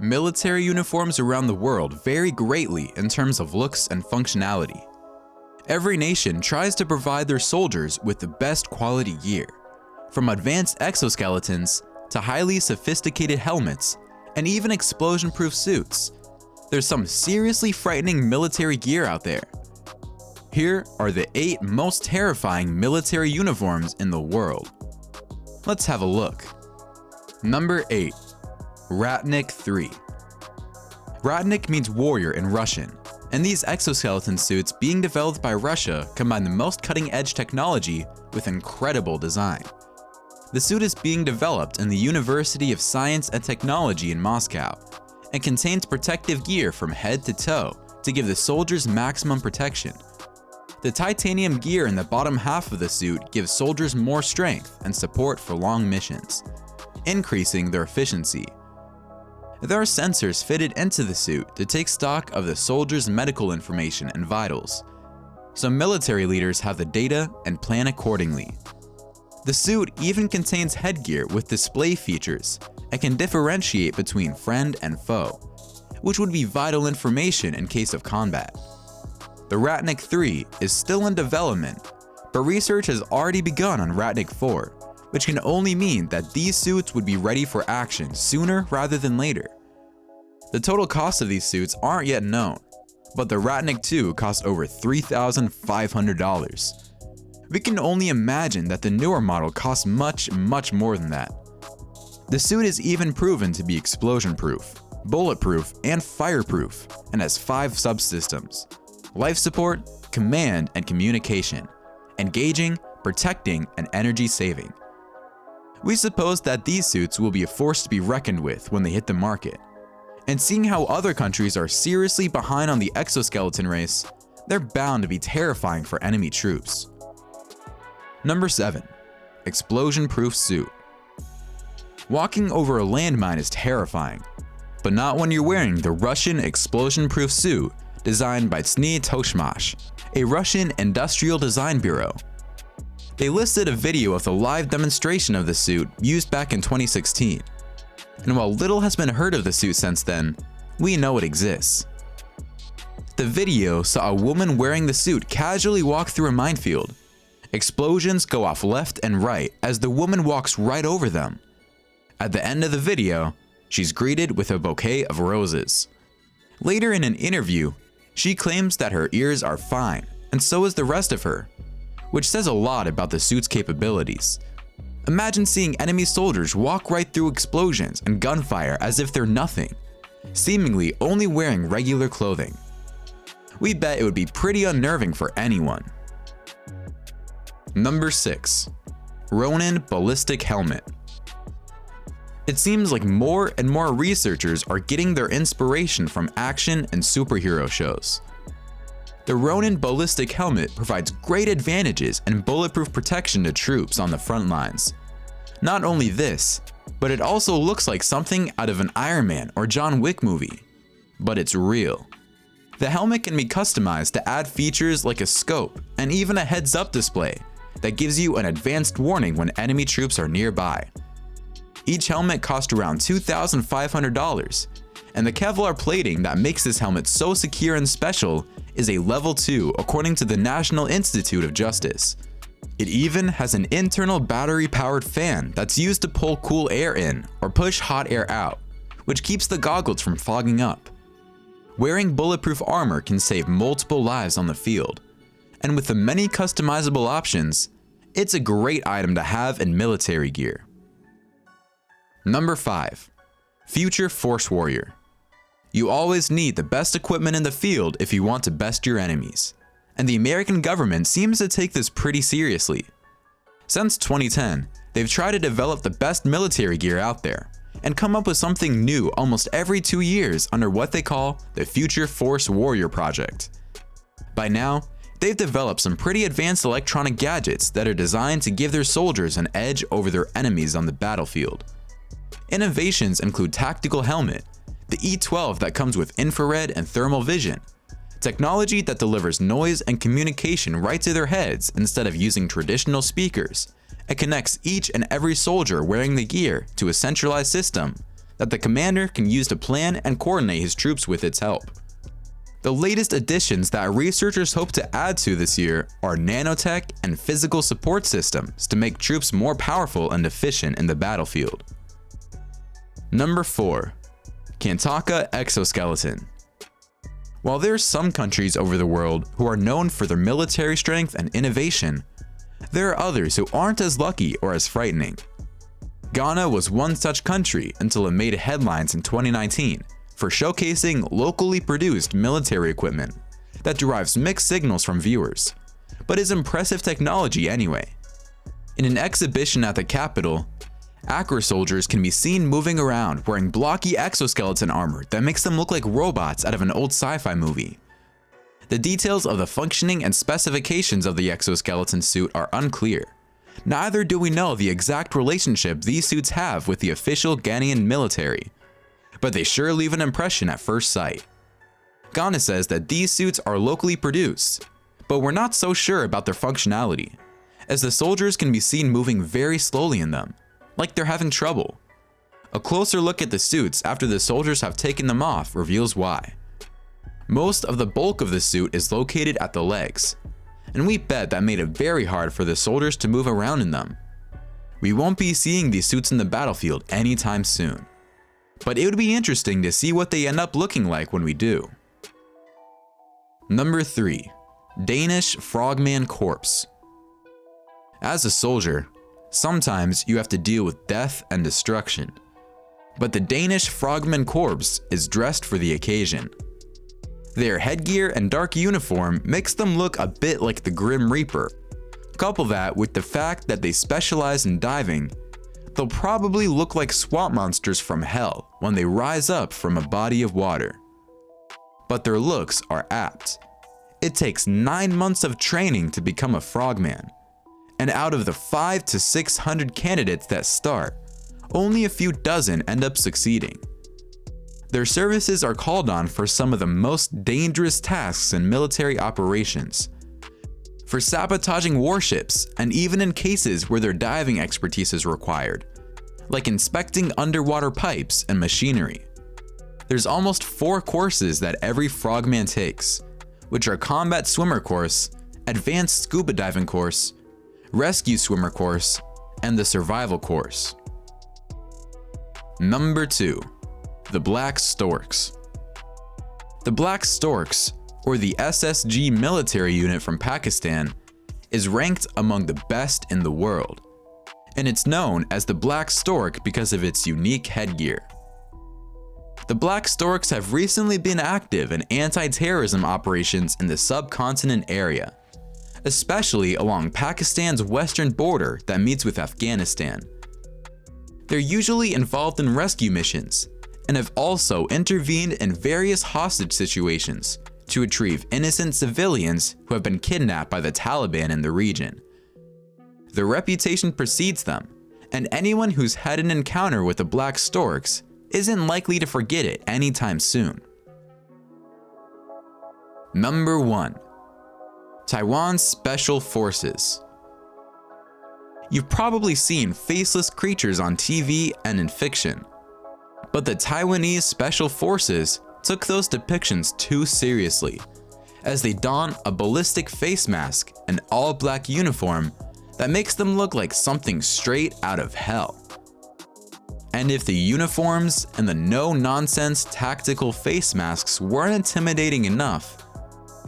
Military uniforms around the world vary greatly in terms of looks and functionality. Every nation tries to provide their soldiers with the best quality gear, from advanced exoskeletons to highly sophisticated helmets and even explosion-proof suits. There's some seriously frightening military gear out there. Here are the 8 most terrifying military uniforms in the world. Let's have a look. Number 8. RATNIK 3. RATNIK means warrior in Russian, and these exoskeleton suits being developed by Russia combine the most cutting-edge technology with incredible design. The suit is being developed in the University of Science and Technology in Moscow and contains protective gear from head to toe to give the soldiers maximum protection. The titanium gear in the bottom half of the suit gives soldiers more strength and support for long missions, increasing their efficiency. There are sensors fitted into the suit to take stock of the soldiers' medical information and vitals, so military leaders have the data and plan accordingly. The suit even contains headgear with display features and can differentiate between friend and foe, which would be vital information in case of combat. The RATNIK 3 is still in development, but research has already begun on RATNIK 4, which can only mean that these suits would be ready for action sooner rather than later. The total cost of these suits aren't yet known, but the RATNIK 2 costs over $3,500. We can only imagine that the newer model costs much more than that. The suit is even proven to be explosion-proof, bulletproof, and fireproof, and has 5 subsystems: life support, command and communication, engaging, protecting, and energy saving. We suppose that these suits will be a force to be reckoned with when they hit the market. And seeing how other countries are seriously behind on the exoskeleton race, they're bound to be terrifying for enemy troops. Number 7. Explosion-proof suit. Walking over a landmine is terrifying, but not when you're wearing the Russian explosion-proof suit designed by Toshmash, a Russian industrial design bureau. They listed a video of the live demonstration of the suit used back in 2016. And while little has been heard of the suit since then, we know it exists. The video saw a woman wearing the suit casually walk through a minefield. Explosions go off left and right as the woman walks right over them. At the end of the video, she's greeted with a bouquet of roses. Later in an interview, she claims that her ears are fine, and so is the rest of her, which says a lot about the suit's capabilities. Imagine seeing enemy soldiers walk right through explosions and gunfire as if they're nothing, seemingly only wearing regular clothing. We bet it would be pretty unnerving for anyone. Number 6. RONIN ballistic helmet. It seems like more and more researchers are getting their inspiration from action and superhero shows. The RONIN ballistic helmet provides great advantages and bulletproof protection to troops on the front lines. Not only this, but it also looks like something out of an Iron Man or John Wick movie. But it's real. The helmet can be customized to add features like a scope and even a heads-up display that gives you an advanced warning when enemy troops are nearby. Each helmet costs around $2,500, and the Kevlar plating that makes this helmet so secure and special is a level 2 according to the National Institute of Justice. It even has an internal battery-powered fan that's used to pull cool air in or push hot air out, which keeps the goggles from fogging up. Wearing bulletproof armor can save multiple lives on the field, and with the many customizable options, it's a great item to have in military gear. Number 5. Future Force Warrior. You always need the best equipment in the field if you want to best your enemies, and the American government seems to take this pretty seriously. Since 2010, they've tried to develop the best military gear out there, and come up with something new almost every 2 years under what they call the Future Force Warrior Project. By now, they've developed some pretty advanced electronic gadgets that are designed to give their soldiers an edge over their enemies on the battlefield. Innovations include tactical helmet, the E12 that comes with infrared and thermal vision, technology that delivers noise and communication right to their heads instead of using traditional speakers, and connects each and every soldier wearing the gear to a centralized system that the commander can use to plan and coordinate his troops with its help. The latest additions that researchers hope to add to this year are nanotech and physical support systems to make troops more powerful and efficient in the battlefield. Number 4. KANTANKA exoskeleton. While there are some countries over the world who are known for their military strength and innovation, there are others who aren't as lucky or as frightening. Ghana was one such country until it made headlines in 2019 for showcasing locally produced military equipment that derives mixed signals from viewers, but is impressive technology anyway. In an exhibition at the capital, Accra soldiers can be seen moving around wearing blocky exoskeleton armor that makes them look like robots out of an old sci-fi movie. The details of the functioning and specifications of the exoskeleton suit are unclear. Neither do we know the exact relationship these suits have with the official Ghanaian military, but they sure leave an impression at first sight. Ghana says that these suits are locally produced, but we're not so sure about their functionality, as the soldiers can be seen moving very slowly in them, like they're having trouble. A closer look at the suits after the soldiers have taken them off reveals why. Most of the bulk of the suit is located at the legs, and we bet that made it very hard for the soldiers to move around in them. We won't be seeing these suits in the battlefield anytime soon, but it would be interesting to see what they end up looking like when we do. Number 3. Danish Frogman Corpse. As a soldier, sometimes you have to deal with death and destruction, but the Danish Frogman Corpse is dressed for the occasion. Their headgear and dark uniform makes them look a bit like the Grim Reaper. Couple that with the fact that they specialize in diving, they'll probably look like swamp monsters from hell when they rise up from a body of water. But their looks are apt. It takes 9 months of training to become a frogman, and out of the 500 to 600 candidates that start, only a few dozen end up succeeding. Their services are called on for some of the most dangerous tasks in military operations, for sabotaging warships, and even in cases where their diving expertise is required, like inspecting underwater pipes and machinery. There's almost 4 courses that every frogman takes, which are Combat Swimmer Course, Advanced Scuba Diving Course, Rescue Swimmer Course, and the Survival Course. Number 2. The Black Storks. The Black Storks, or the SSG military unit from Pakistan, is ranked among the best in the world, and it's known as the Black Stork because of its unique headgear. The Black Storks have recently been active in anti-terrorism operations in the subcontinent area, especially along Pakistan's western border that meets with Afghanistan. They're usually involved in rescue missions, and have also intervened in various hostage situations to retrieve innocent civilians who have been kidnapped by the Taliban in the region. Their reputation precedes them, and anyone who's had an encounter with the Black Storks isn't likely to forget it anytime soon. Number 1. Taiwan's Special Forces. You've probably seen faceless creatures on TV and in fiction, but the Taiwanese Special Forces took those depictions too seriously, as they don a ballistic face mask and all-black uniform that makes them look like something straight out of hell. And if the uniforms and the no-nonsense tactical face masks weren't intimidating enough,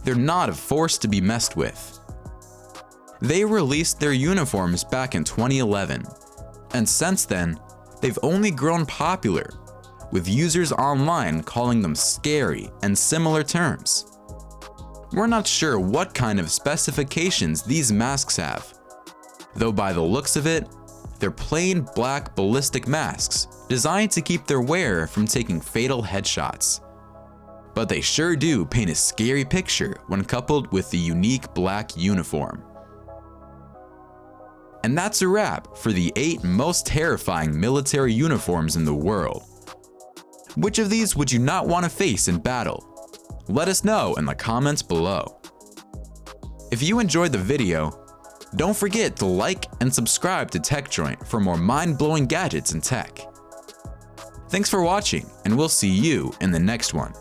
they're not a force to be messed with. They released their uniforms back in 2011, and since then, they've only grown popular, with users online calling them scary and similar terms. We're not sure what kind of specifications these masks have, though by the looks of it, they're plain black ballistic masks designed to keep their wearer from taking fatal headshots. But they sure do paint a scary picture when coupled with the unique black uniform. And that's a wrap for the 8 most terrifying military uniforms in the world. Which of these would you not want to face in battle? Let us know in the comments below. If you enjoyed the video, don't forget to like and subscribe to TechJoint for more mind-blowing gadgets and tech. Thanks for watching, and we'll see you in the next one.